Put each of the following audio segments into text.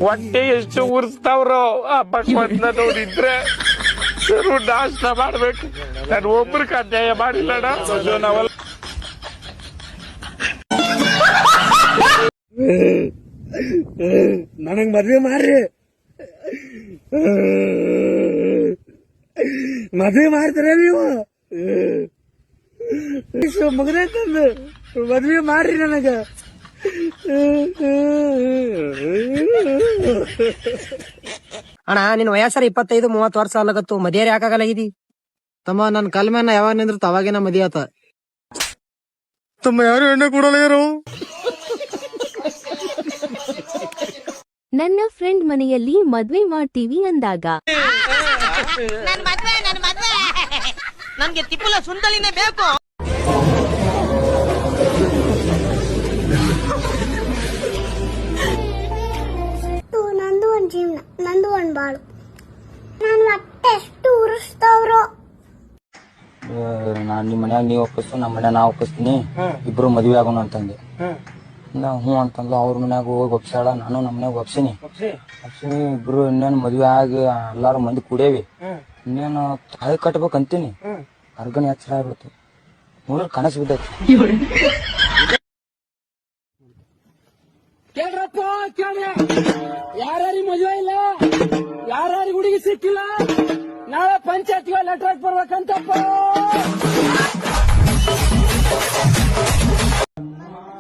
ಹೊಟ್ಟೆ ಎಷ್ಟು ಉರ್ಸ್ತಾವ್ರೋ ಆ ಭಗವಂತನ ನೋಡಿದ್ರೆ ಸರು ನಾಶ ಮಾಡ್ಬೇಕು. ನಾನು ಒಬ್ರಿಗೆ ಅನ್ಯಾಯ ಮಾಡಿಲ್ಲಣ್ಣ. ನಾವಲ್ಲ ನನಗ್ ಮದ್ವೆ ಮಾಡ್ರಿ, ಮದ್ವೆ ಮಾಡ್ತೀರ ನೀವು? ಮಗನೇ ತಂದು ಮದ್ವೆ ಮಾಡ್ರಿ ನನಗ. ಅಣ್ಣ ನಿನ್ ವಯಸ್ಸರ 25-30 ವರ್ಷ ಅಲ್ಲಗತ್ತು, ಮದ್ಯಾರ ಯಾಕಾಗಲಾಗಿದಿ? ತಮ್ಮ ನನ್ ಕಲ್ ಮ್ಯಾನ ಯಾವಾಗ ನಿಂದ್ರತ ಅವಾಗೇನ ಮದಿ ಆತ. ತಮ್ಮ ಯಾರು ಎಣ್ಣೆ ಕೊಡಲಾಗ್ಯಾರು. ನನ್ನ ಫ್ರೆಂಡ್ ಮನೆಯಲ್ಲಿ ಮದ್ವೆ ಮಾಡ್ತೀವಿ ಅಂದಾಗ ನನ್ಗೆ ತಿಪ್ಪಲ ಸುಂದಲಿನೇ ಬೇಕು. ನಂದು ಒಂದ್ ಜೀವನ, ನಂದು ಒಂದ್ ಬಾಳು. ನಾನು ಮತ್ತೆ ಎಷ್ಟು ಉರಿಸ್ತಾವ್ರೋ. ನಾನ್ ನಿಮ್ ಮನ್ಯಾಗ ನೀವ್ ಒಪ್ಪಿಸ್ತು, ನಮ್ಮ ಮನ್ಯಾಗ ನಾ ಒಪ್ಪಿಸ್ತೀನಿ, ಇಬ್ರು ಮದ್ವೆ ಆಗೋಣ ಅಂತಂದೆ. ಹ್ಞೂ ಅಂತಂದ್ಲು. ಅವ್ರ ಮನ್ಯಾಗ ಹೋಗಿ ಒಪ್ಸಾಳ, ನಾನು ನಮ್ಮ ಮನ್ಯಾಗ ಒಪ್ಸಿನಿ. ಇಬ್ರು ಇನ್ನೇನು ಮದ್ವೆ ಆಗಿ ಎಲ್ಲಾರು ಮಂದಿ ಕುಡೇವಿ. ಇನ್ನೇನು ತಾಳಿ ಕಟ್ಬೇಕಂತೀನಿ, ಅರ್ಗನ ಎಚ್ಚರ ಆಗ್ಬಿಡ್ತು. ನೋಡ್ರಿ ಕನಸು ಬಿದ್ದೈತಿ. ಕೇಳ್ರಪ್ಪ ಕೇಳಿ, ಯಾರ್ಯಾರಿಗೆ ಮದುವೆ ಇಲ್ಲ, ಯಾರ್ಯಾರಿಗೆ ಹುಡುಗಿ ಸಿಕ್ಕಿಲ್ಲ, ನಾಳೆ ಪಂಚಾಯತ್ಗೆ ಲೆಟರ್ ಬರ್ಬೇಕಂತಪ್ಪ.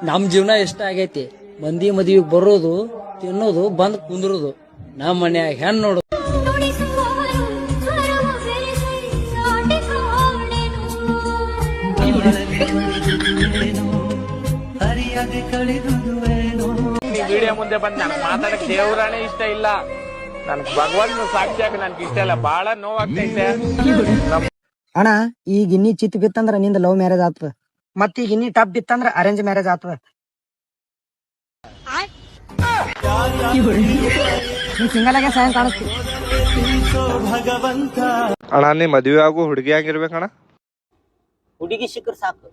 ನಮ್ ಜೀವನ ಎಷ್ಟ ಆಗೈತಿ, ಮಂದಿ ಮದ್ವಿಗ್ ಬರೋದು, ತಿನ್ನೋದು, ಬಂದ್ ಕುಂದ್ರೋದು. ನಮ್ ಮನ್ಯಾಗ ಹೆಣ್ ನೋಡು. ವಿಡಿಯೋ ಮುಂದೆ ಬಂದ್ ನನಗ್ ಮಾತಾಡಕ್ ದೇವ್ರಾನೇ ಇಷ್ಟ ಇಲ್ಲ. ನನ್ಗ್ ಭಗವಂತನ ಸಾಕ್ಷಿಯಾಗ ನನ್ಗೆ ಇಷ್ಟ ಇಲ್ಲ. ಬಹಳ ನೋವಾಗ್ತೈತೆ. ಅಣ್ಣ ಈಗ ಇನ್ನಿ ಚಿತ್ ಬಿತ್ತಂದ್ರ ನಿಂದ ಲವ್ ಮ್ಯಾರೇಜ್ ಆತದ, ಮತ್ ಈಗ ಇನ್ನಿ ಟಪ್ ಬಿತ್ತಂದ್ರ ಅರೇಂಜ್ ಮ್ಯಾರೇಜ್ ಆತದ. ನೀ ಸಿಂಗಲ್ ಆಗಿ ಸಾಯಂ ಕಾಣಿಸ್ತೀವಿ. ಅಣ್ಣ ನೀ ಮದ್ವೆ ಆಗು ಹುಡುಗಿ ಆಗಿರ್ಬೇಕಣ್ಣ. ಹುಡುಗಿ ಸಿಕ್ಕರ್ ಸಾಕು.